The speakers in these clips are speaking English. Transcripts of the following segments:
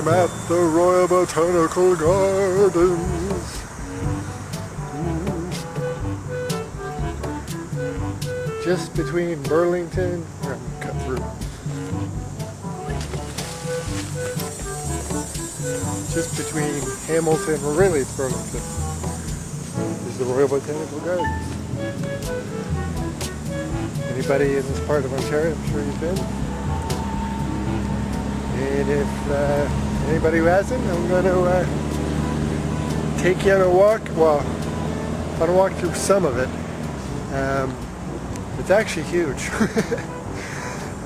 I'm at the Royal Botanical Gardens. Just between Burlington, here, I'm gonna cut through. Just between Hamilton, well really it's Burlington, is the Royal Botanical Gardens. Anybody in this part of Ontario, I'm sure you've been. And if anybody who hasn't, I'm going to take you on a walk. Well, I'm going to walk through some of it. It's actually huge.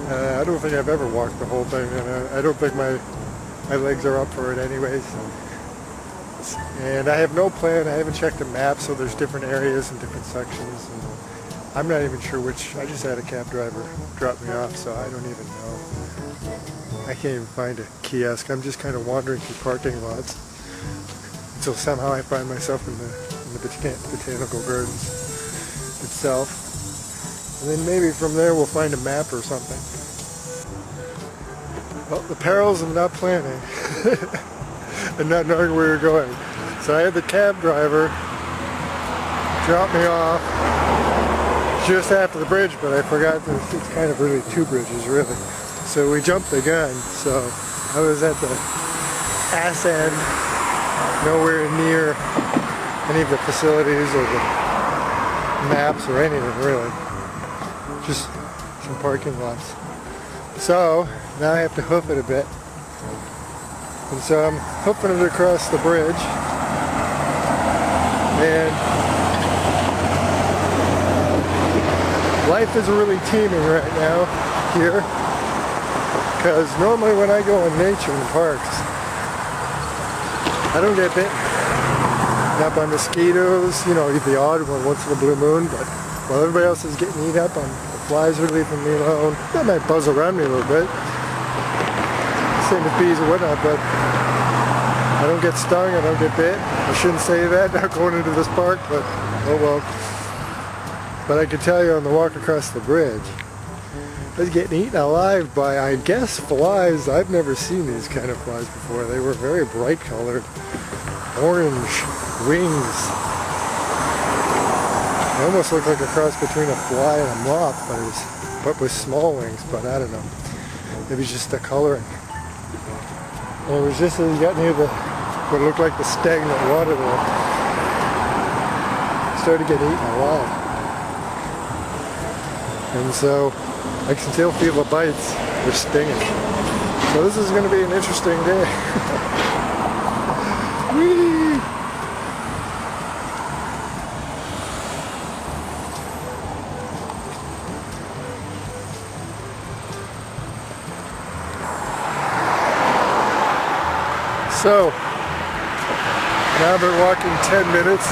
I don't think I've ever walked the whole thing, and I don't think my legs are up for it anyways. And I have no plan. I haven't checked the map, so there's different areas and different sections. And I'm not even sure which. I just had a cab driver drop me off, so I don't even know. I can't even find a kiosk. I'm just kind of wandering through parking lots until somehow I find myself in the Botanical Gardens itself. And then maybe from there we'll find a map or something. Well, the perils of not planning and not knowing where you're going. So I had the cab driver drop me off just after the bridge, but I forgot that it's kind of really two bridges really. So we jumped the gun, so I was at the ass end, nowhere near any of the facilities or the maps or anything really, just some parking lots. So now I have to hoof it a bit, and so I'm hoofing it across the bridge, and life is really teeming right now here. Because normally when I go in nature in parks, I don't get bitten. Not by mosquitoes, you know, the odd one once in a blue moon, but while everybody else is getting eaten up, the flies are leaving me alone. They might buzz around me a little bit, same with bees or whatnot, but I don't get stung, I don't get bit. I shouldn't say that not going into this park, but oh well. But I can tell you on the walk across the bridge, I was getting eaten alive by, I guess, flies. I've never seen these kind of flies before. They were very bright colored, orange wings. They almost looked like a cross between a fly and a moth, but with small wings, but I don't know. Maybe it's just the coloring. And it was just as you got near what looked like the stagnant water there, I started getting eaten alive. And so I can still feel the bites. They're stinging. So this is going to be an interesting day. Whee! So, now I've been walking 10 minutes.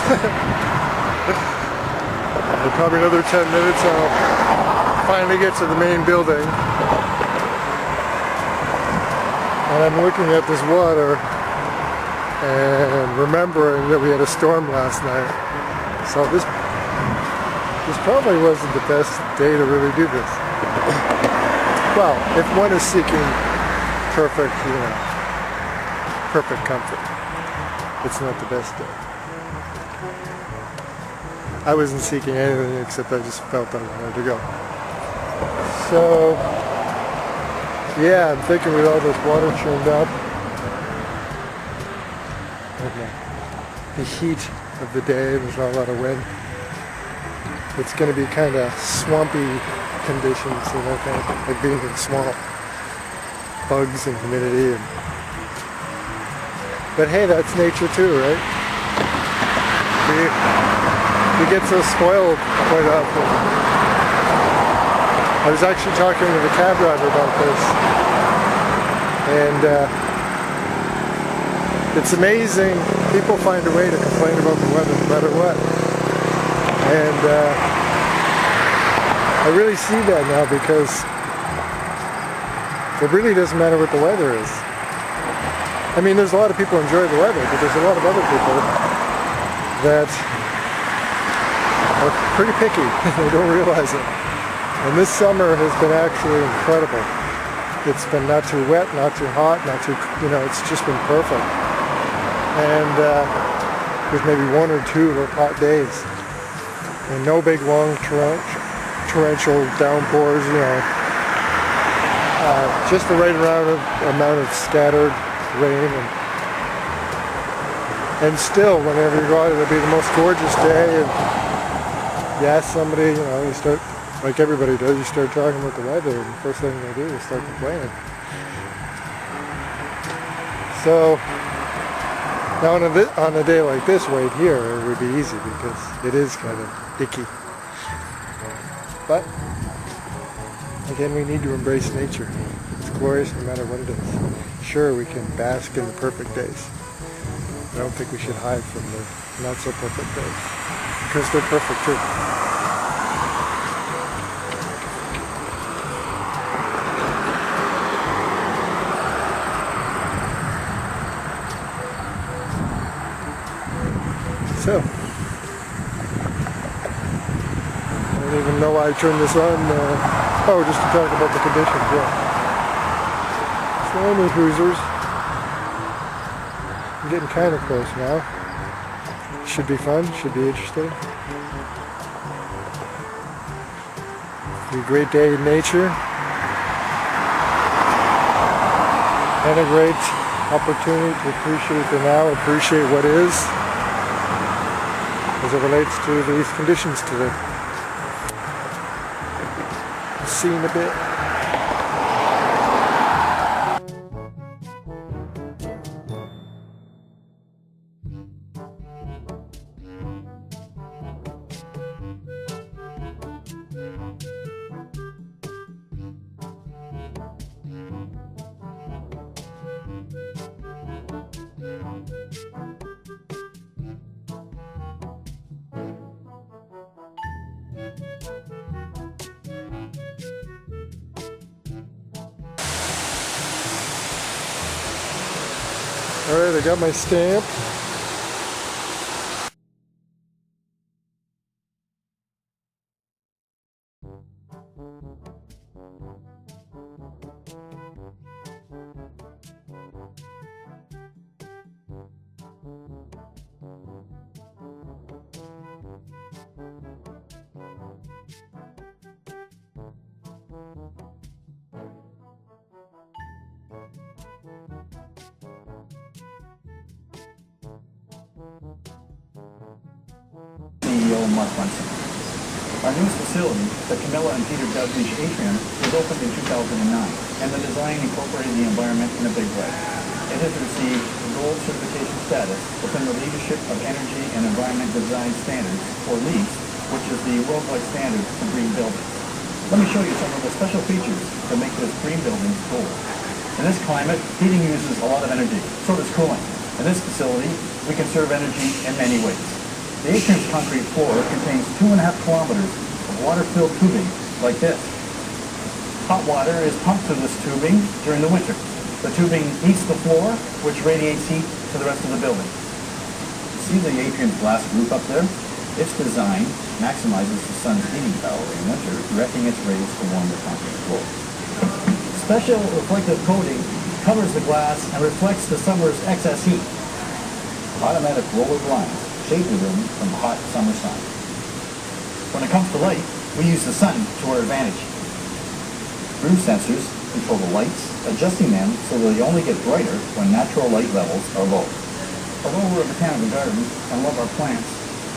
And probably another 10 minutes I'll finally get to the main building, and I'm looking at this water and remembering that we had a storm last night, so this probably wasn't the best day to really do this. Well, if one is seeking perfect, perfect comfort, it's not the best day. I wasn't seeking anything except I just felt I wanted to go. So, yeah, I'm thinking with all this water churned up, the heat of the day, there's not a lot of wind. It's going to be kind of swampy conditions, kind of like being in a swamp. Bugs and humidity. But hey, that's nature too, right? We get so spoiled quite often. I was actually talking to the cab driver about this, and it's amazing. People find a way to complain about the weather no matter what, and I really see that now because it really doesn't matter what the weather is. I mean, there's a lot of people who enjoy the weather, but there's a lot of other people that are pretty picky. They don't realize it. And this summer has been actually incredible. It's been not too wet, not too hot, not too, it's just been perfect. And with maybe 1 or 2 real hot days. And no big long torrential downpours, just the right amount of scattered rain. And still, whenever you go out, it'll be the most gorgeous day. And you ask somebody, you start, like everybody does, you start talking about the weather, and the first thing they do is start complaining. So, now on a day like this right here, it would be easy because it is kind of icky. But, again, we need to embrace nature. It's glorious no matter what it is. Sure, we can bask in the perfect days. I don't think we should hide from the not so perfect days, because they're perfect too. So, I don't even know why I turned this on. Just to talk about the conditions, yeah. So any Hoosiers. I'm getting kind of close now. Should be fun, should be interesting. Be a great day in nature. And a great opportunity to appreciate the now, appreciate what is, as it relates to these conditions today. See you in a bit. Alright, I got my stamp. CEO Mark Munson. Our newest facility, the Camilla and Peter Douglas Atrium, was opened in 2009, and the design incorporated the environment in a big way. It has received gold certification status within the Leadership of Energy and Environment Design Standards, or LEED, which is the worldwide standard for green buildings. Let me show you some of the special features that make this green building gold. In this climate, heating uses a lot of energy, so does cooling. In this facility, we conserve energy in many ways. The atrium's concrete floor contains 2.5 kilometers of water-filled tubing like this. Hot water is pumped through this tubing during the winter. The tubing heats the floor, which radiates heat to the rest of the building. See the atrium's glass roof up there? Its design maximizes the sun's heating power in winter, directing its rays to warm the concrete floor. Special reflective coating covers the glass and reflects the summer's excess heat. Automatic roller blinds shade the room from hot summer sun. When it comes to light, we use the sun to our advantage. Room sensors control the lights, adjusting them so that they only get brighter when natural light levels are low. Although we're a botanical garden and love our plants,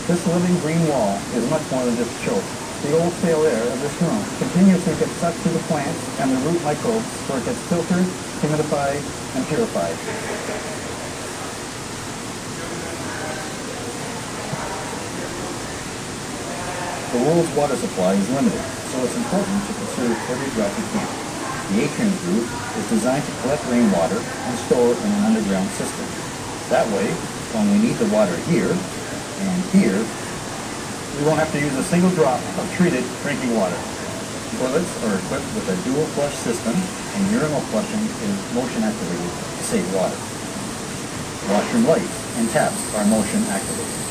this living green wall is much more than just a show. The old stale air of this room continuously gets sucked to the plants and the root microbes where it gets filtered, humidified, and purified. The world's water supply is limited, so it's important to conserve every drop we can. The atrium's roof is designed to collect rainwater and store it in an underground system. That way, when we need the water here and here, we won't have to use a single drop of treated drinking water. Toilets are equipped with a dual flush system, and urinal flushing is motion activated to save water. Washroom lights and taps are motion activated.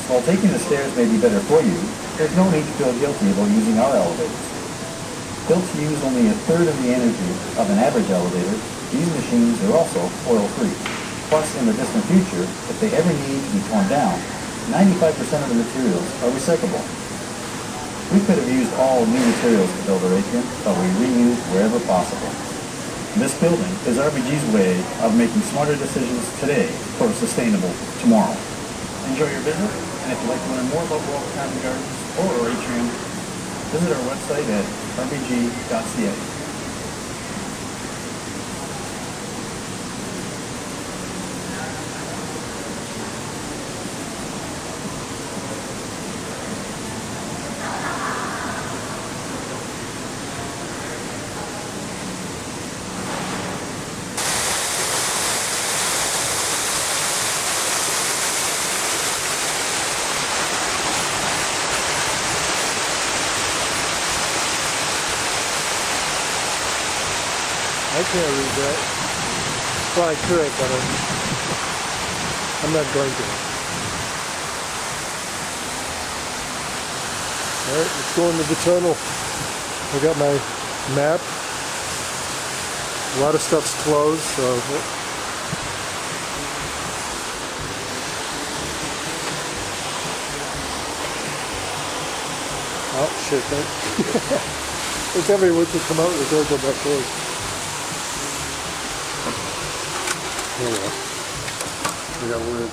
While taking the stairs may be better for you, there's no need to feel guilty about using our elevators. Built to use only a third of the energy of an average elevator, these machines are also oil-free. Plus, in the distant future, if they ever need to be torn down, 95% of the materials are recyclable. We could have used all new materials to build our atrium, but we reused wherever possible. This building is RBG's way of making smarter decisions today for a sustainable tomorrow. Enjoy your visit, and if you'd like to learn more about Royal Botanical Gardens or our atrium, visit our website at rbg.ca. I can't read that. Well, I could, but I'm not going to. Alright, let's go into the tunnel. I got my map. A lot of stuff's closed, so... Oh, shit, man. They tell me when to come out and the door go back closed. Oh well. We got wood.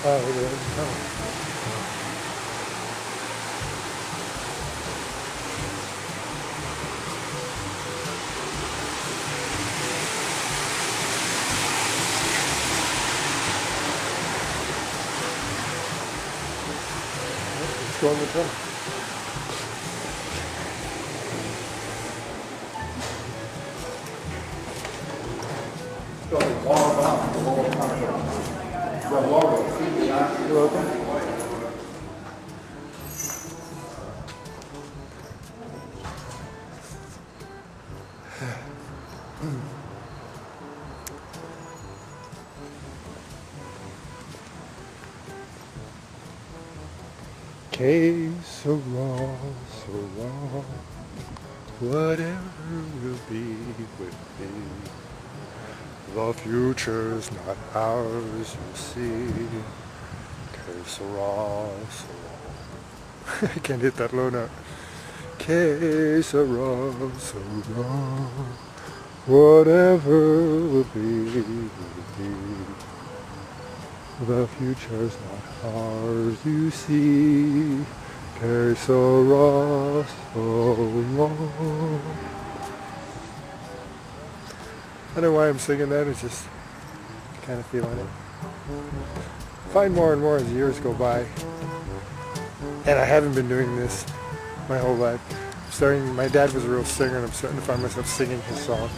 Oh, look at that. Oh. Go in the tunnel. You're welcome. Que sera, sera, whatever will be with me. The future's not ours, you see. Que sera, sera. I can't hit that low note. Que sera, sera, whatever will be. The future's not ours, you see. Que sera, sera. I don't know why I'm singing that, it's just kind of feeling it. Find more and more as years go by. And I haven't been doing this my whole life. My dad was a real singer and I'm starting to find myself singing his songs.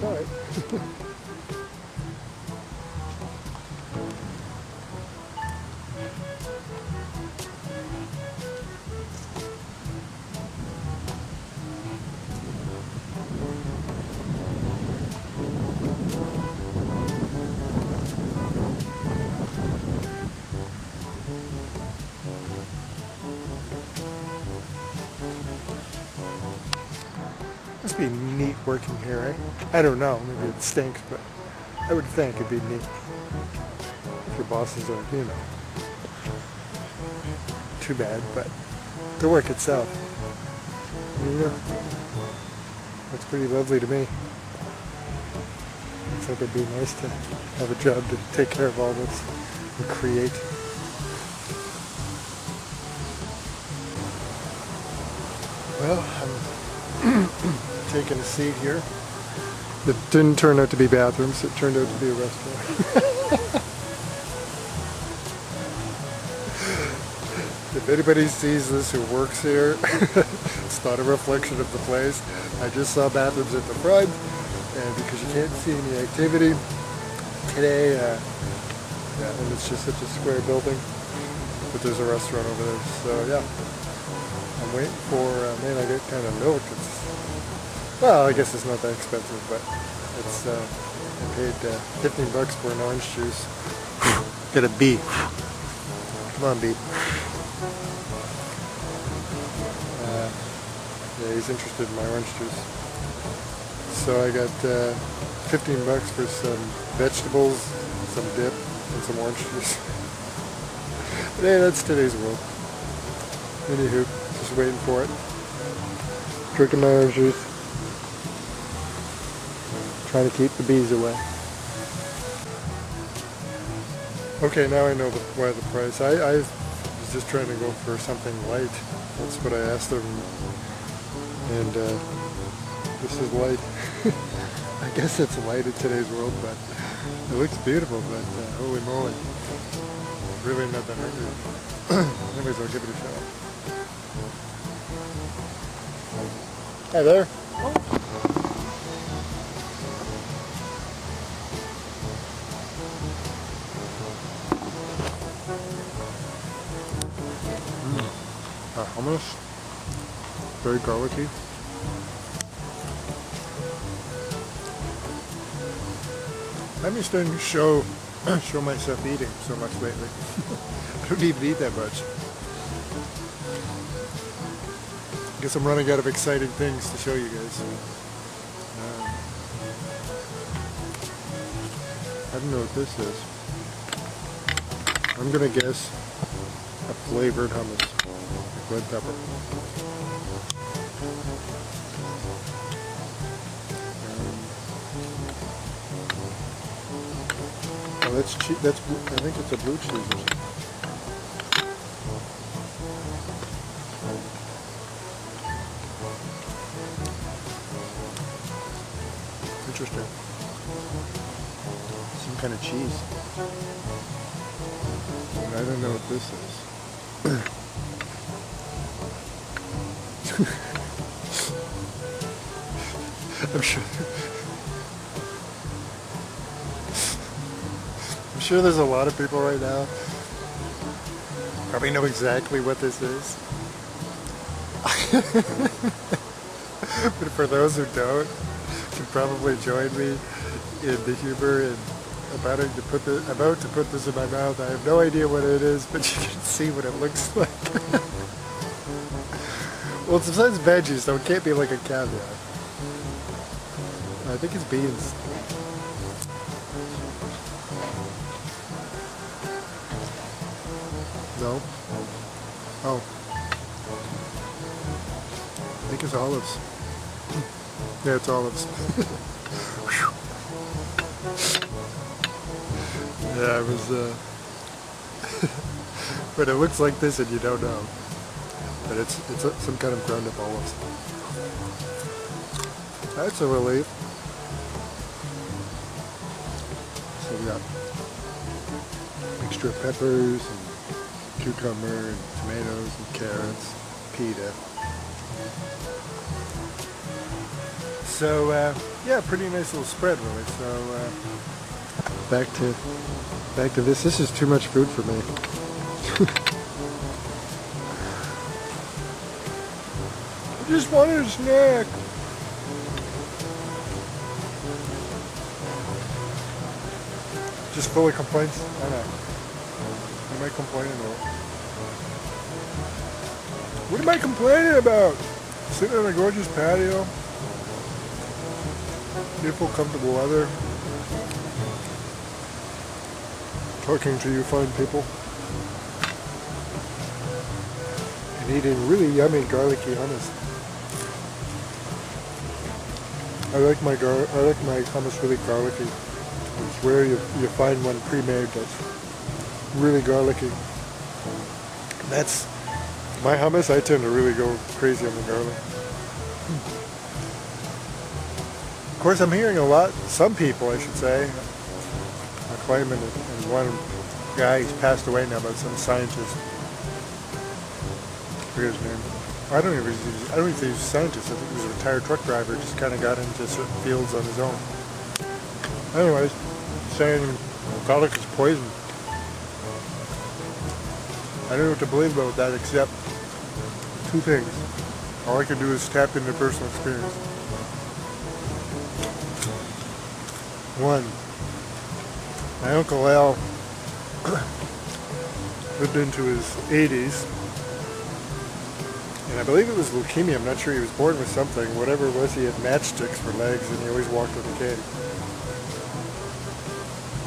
Alright. Must be neat working here, eh? I don't know, maybe it stinks, but I would think it'd be neat. If your bosses are, you know, too bad, but the work itself, you know, looks pretty lovely to me. Looks like it'd be nice to have a job to take care of all this and create. Well, taking a seat here. It didn't turn out to be bathrooms, it turned out to be a restaurant. If anybody sees this who works here, it's not a reflection of the place. I just saw bathrooms at the front, and because you can't see any activity today, and it's just such a square building, but there's a restaurant over there, so yeah. I'm waiting for, man, I get kind of milk. Well, I guess it's not that expensive, but it's, I paid $15 for an orange juice. Get a B. Come on, B. Yeah, he's interested in my orange juice. So I got $15 for some vegetables, some dip, and some orange juice. But hey, that's today's world. Anywho, just waiting for it. Drinking my orange juice. Trying to keep the bees away. Okay, now I know why the price. I was just trying to go for something light. That's what I asked them. And this is light. I guess it's light in today's world, but it looks beautiful, but holy moly. Really not that hungry. Anyways, I'll give it a shot. Hi there. Hummus, very garlicky. I've been starting to show myself eating so much lately. I don't even eat that much. I guess I'm running out of exciting things to show you guys. I don't know what this is. I'm gonna guess a flavored hummus. Red pepper. Oh, that's cheese. I think it's a blue cheese or something. Interesting. Some kind of cheese. And I don't know what this is. I'm sure there's a lot of people right now probably know exactly what this is. But for those who don't, can probably join me in the humor and about to put this in my mouth. I have no idea what it is, but you can see what it looks like. Well, it's besides veggies, so it can't be like a caviar. I think it's beans. No? Oh. I think it's olives. Yeah, it's olives. Yeah, it was, but it looks like this and you don't know. But it's some kind of ground up olives. That's a relief. So we got mixture of peppers and cucumber and tomatoes and carrots, pita. So yeah, pretty nice little spread really. So back to this. This is too much food for me. I just wanted a snack. Just full of complaints. I know. What am I complaining about? What am I complaining about? Sitting on a gorgeous patio. Beautiful, comfortable weather. Talking to you fine people. And eating really yummy garlicky hummus. I like my hummus really garlicky. It's rare you find one pre-made that's really garlicky. That's my hummus. I tend to really go crazy on the garlic. Of course, I'm hearing a lot, some people I should say, are claiming, and one guy, he's passed away now, but some scientist, I forget his name. I don't even think he was a scientist. I think he was a retired truck driver, just kind of got into certain fields on his own. Anyways, saying garlic is poison. I don't know what to believe about that except two things. All I can do is tap into personal experience. One, my Uncle Al lived into his 80s, and I believe it was leukemia. I'm not sure. He was born with something. Whatever it was, he had matchsticks for legs, and he always walked with a cane.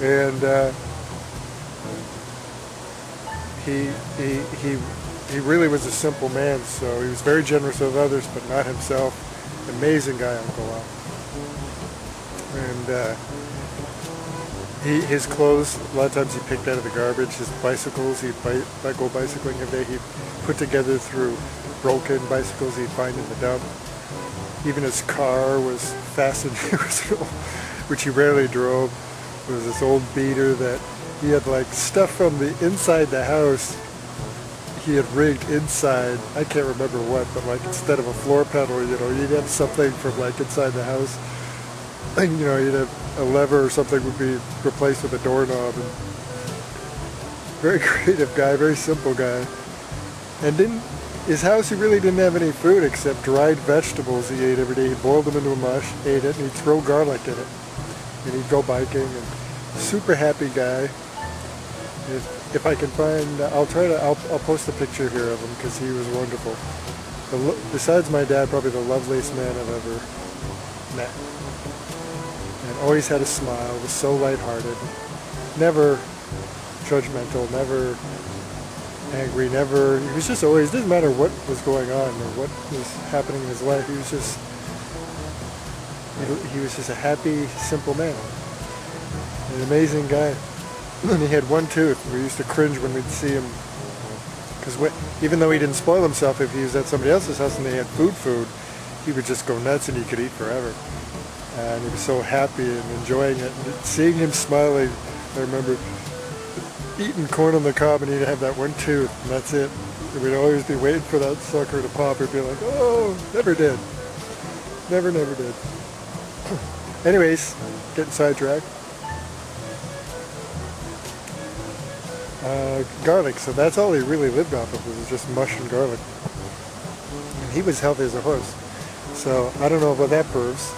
And he really was a simple man, so he was very generous with others, but not himself. Amazing guy, Uncle Al. And his clothes, a lot of times he picked out of the garbage. His bicycles, he'd go bicycling every day. He put together through broken bicycles he'd find in the dump. Even his car was fastened, which he rarely drove. It was this old beater that he had like stuff from the inside the house. He had rigged inside, I can't remember what, but like instead of a floor pedal, you know, you'd have something from like inside the house. And, you know, you'd have a lever or something would be replaced with a doorknob. And very creative guy, very simple guy. And his house, he really didn't have any food except dried vegetables he ate every day. He boiled them into a mush, ate it, and he'd throw garlic in it. And he'd go biking, and super happy guy. If I can find, I'll post a picture here of him because he was wonderful. Besides my dad, probably the loveliest man I've ever met. And always had a smile, was so lighthearted, never judgmental, never angry, he was just always, didn't matter what was going on or what was happening in his life, he was just a happy, simple man. An amazing guy. And he had one tooth. We used to cringe when we'd see him, because even though he didn't spoil himself, if he was at somebody else's house and they had food, he would just go nuts and he could eat forever. And he was so happy and enjoying it. And seeing him smiling, I remember eating corn on the cob and he'd have that one tooth, and that's it. And we'd always be waiting for that sucker to pop. We'd be like, oh, never did. Never did. Anyways, getting sidetracked. Garlic, so that's all he really lived off of, was just mush and garlic. And he was healthy as a horse. So I don't know what that proves.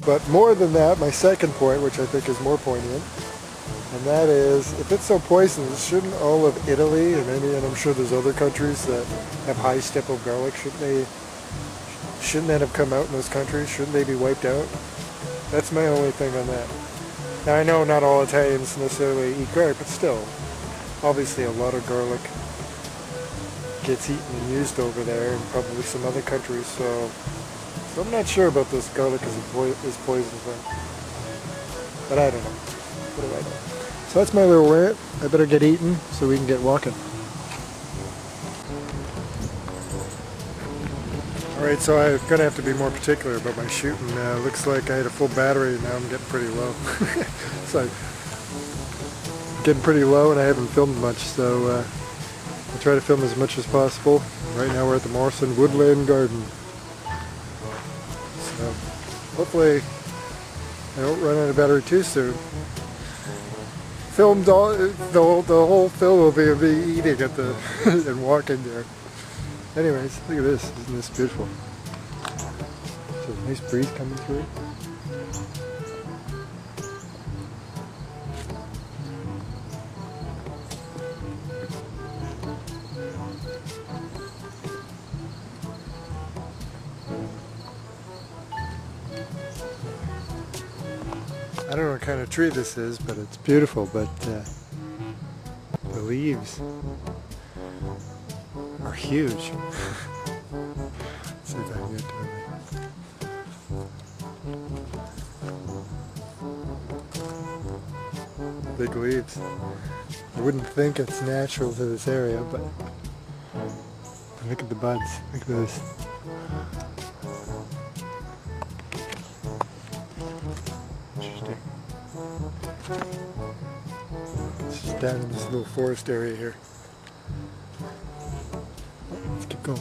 But more than that, my second point, which I think is more poignant, and that is, if it's so poisonous, shouldn't all of Italy and I'm sure there's other countries that have high step of garlic, shouldn't that have come out in those countries? Shouldn't they be wiped out? That's my only thing on that. Now I know not all Italians necessarily eat garlic, but still, obviously a lot of garlic gets eaten and used over there, and probably some other countries, so I'm not sure about this garlic is poison thing. But I don't know. What do I know? So that's my little rant. I better get eating so we can get walking. Alright, so I'm going to have to be more particular about my shooting. Looks like I had a full battery and now I'm getting pretty low. So I'm getting pretty low and I haven't filmed much, so I'll try to film as much as possible. Right now we're at the Morrison Woodland Garden. So hopefully I don't run out of battery too soon. Filmed the whole film will be me eating at the and walking there. Anyways, look at this. Isn't this beautiful? So a nice breeze coming through. I don't know what kind of tree this is, but it's beautiful, but the leaves are huge. Let's see if I can get to it. big leaves. You wouldn't think it's natural to this area, but look at the buds. Look at this. Interesting. It's just down in this little forest area here. Let's keep going.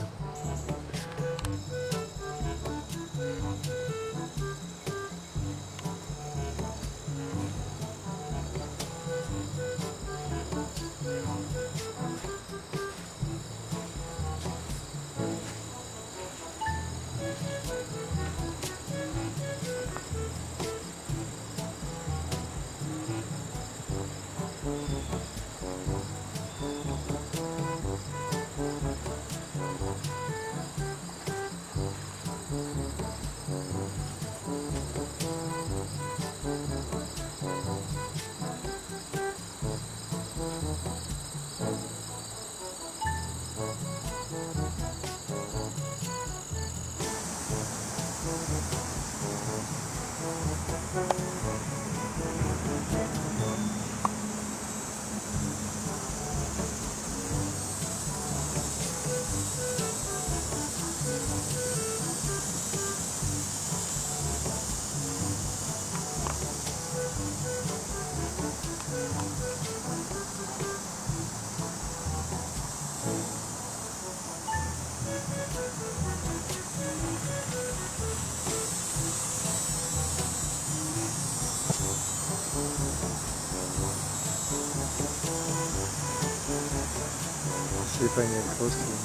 See if I can get close to them.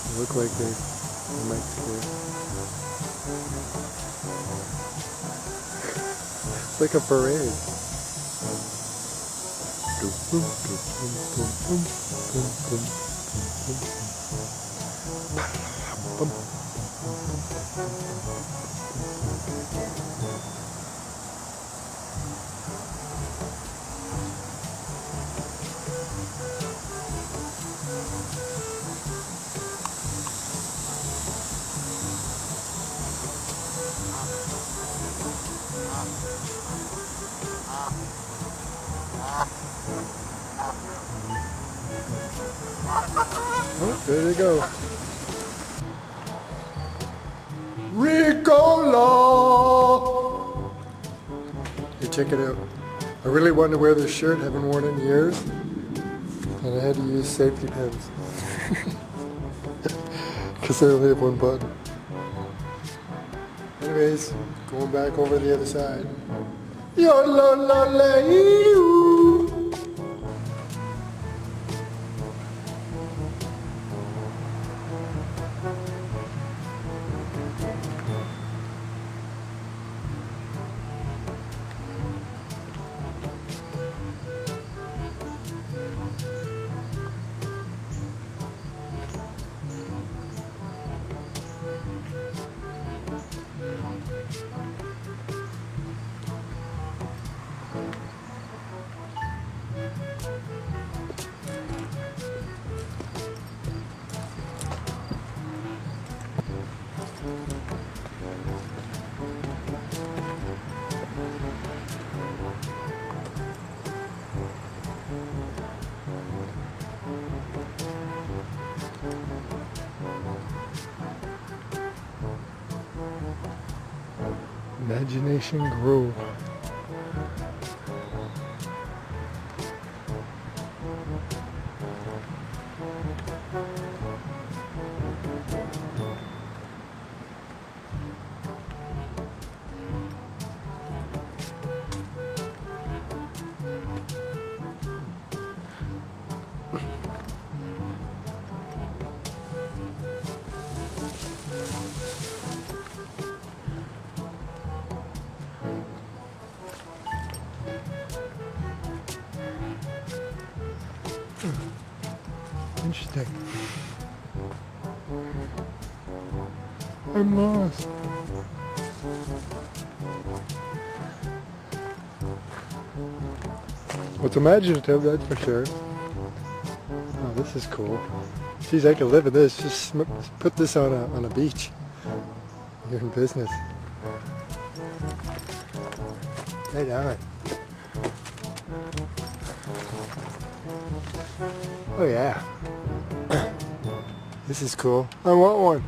They look like they might scare. It's like a parade. Oh, there they go. Ricola! Hey, check it out. I really wanted to wear this shirt, haven't worn it in years, and I had to use safety pins. Because I only have one button. Anyways, going back over the other side. Yo-la-la-la-ee-oo. Imagination Grove. Interesting. I'm lost. Well, it's imaginative, that's for sure. Oh, this is cool. Geez, I could live in this. Just put this on a beach. You're in business. Right on. Oh yeah. This is cool. I want one.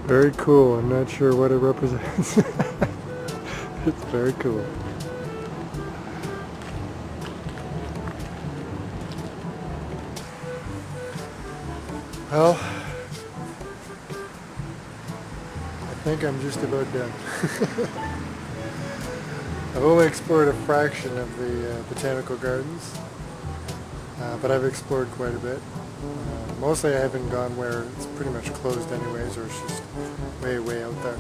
Very cool. I'm not sure what it represents. It's very cool. Well, I think I'm just about done. I've only explored a fraction of the botanical gardens, but I've explored quite a bit. Mostly I haven't gone where it's pretty much closed anyways, or it's just way, way out there.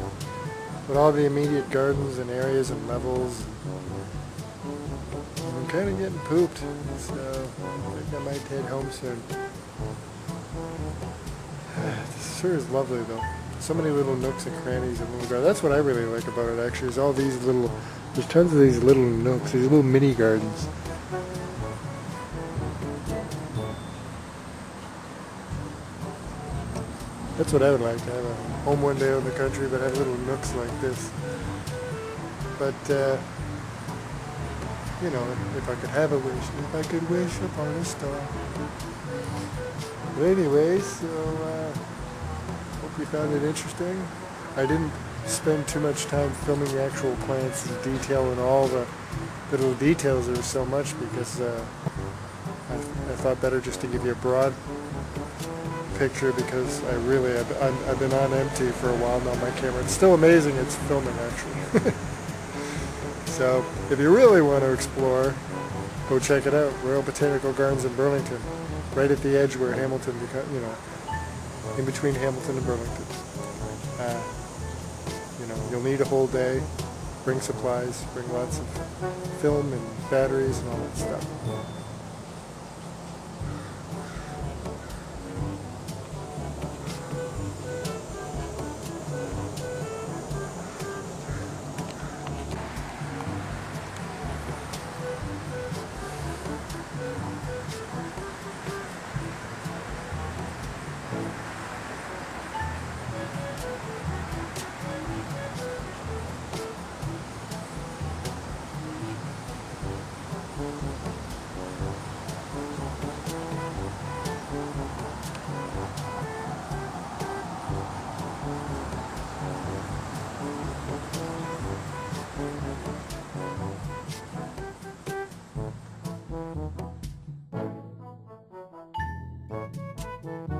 But all the immediate gardens and areas and levels, I'm kind of getting pooped, so I think I might head home soon. This sure is lovely though. So many little nooks and crannies and little gardens. That's what I really like about it actually, is all these little, there's tons of these little nooks, these little mini gardens. That's what I would like, to have a home one day out in the country, but have little nooks like this. But, you know, if I could have a wish, if I could wish upon a star. But anyways, so, hope you found it interesting. I didn't spend too much time filming the actual plants in detail and all the little details. There was so much because I thought better just to give you a broad picture, because I've been on empty for a while now. My camera, it's still amazing, it's filming actually. So if you really want to explore, go check it out. Royal Botanical Gardens in Burlington, right at the edge where Hamilton, you know, in between Hamilton and Burlington. You know, you'll need a whole day. Bring supplies, bring lots of film and batteries and all that stuff. Bye.